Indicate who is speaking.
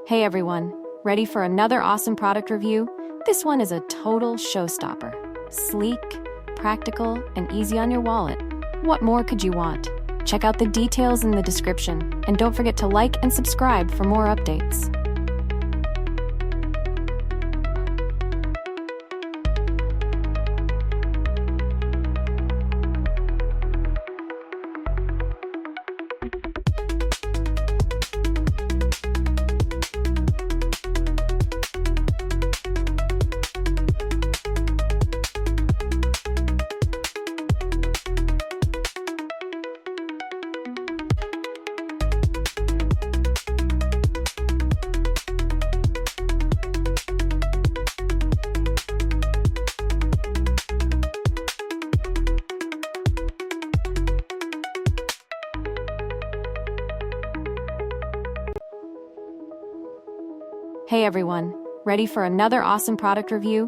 Speaker 1: Hey everyone, ready for another awesome product review? This one is a total showstopper. Sleek, practical, and easy on your wallet. What more could you want? Check out the details in the description, and don't forget to like and subscribe for more updates. Hey everyone, ready for another awesome product review?